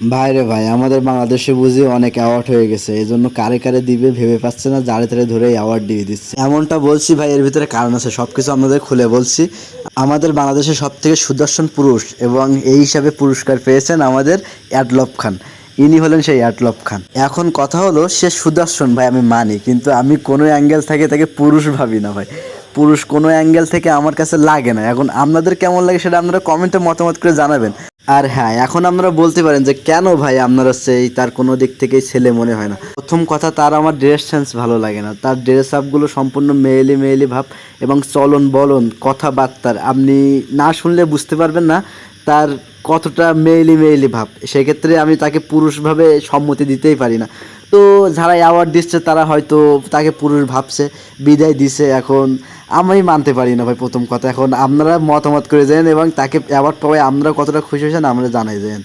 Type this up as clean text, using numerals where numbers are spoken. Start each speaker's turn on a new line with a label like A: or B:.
A: ভাই রে ভাই, আমাদের বাংলাদেশে বুঝি অনেক অ্যাওয়ার্ড হয়ে গেছে, এই জন্য কারে কারে দিবে ভেবে পাচ্ছে না, যারে তারে ধরে অ্যাওয়ার্ড দিয়ে দিচ্ছে। এমনটা বলছি ভাই, এর ভিতরে কারণ আছে, সবকিছু আপনাদের খুলে বলছি। আমাদের বাংলাদেশের সব থেকে সুদর্শন পুরুষ এবং এই হিসাবে পুরস্কার পেয়েছেন আমাদের অ্যাডলব খান। ইনি হলেন সেই অ্যাডলব খান। এখন কথা হলো, সে সুদর্শন ভাই আমি মানি, কিন্তু আমি কোনো অ্যাঙ্গেল থেকে তাকে পুরুষ ভাবি না ভাই। পুরুষ কোনো অ্যাঙ্গেল থেকে আমার কাছে লাগে না। এখন আপনাদের কেমন লাগে সেটা আপনারা কমেন্টে মতামত করে জানাবেন। আর হ্যাঁ, এখন আপনারা বলতে পারেন যে কেন ভাই আপনারা সেই তার কোনো দিক থেকেই ছেলে মনে হয় না। প্রথম কথা, তার আমার ড্রেস সেন্স ভালো লাগে না। তার ড্রেস আপগুলো সম্পূর্ণ মেয়েলি মেয়েলি ভাব এবং চলন বলন কথাবার্তার আপনি না শুনলে বুঝতে পারবেন না তার কতটা মেয়েলি মেয়েলি ভাব। সেক্ষেত্রে আমি তাকে পুরুষভাবে সম্মতি দিতেই পারি না। তো যারা অ্যাওয়ার্ড দিচ্ছে তারা হয়তো তাকে পুরুষ ভাবছে, বিদায় দিছে। এখন আমি মানতে পারি না ভাই, প্রথম কথা। এখন আপনারা মতামত করে যান এবং তাকে অ্যাওয়ার্ড পাওয়ায় আমরা কতটা খুশি হয়েছেন আমরা জানাই যান।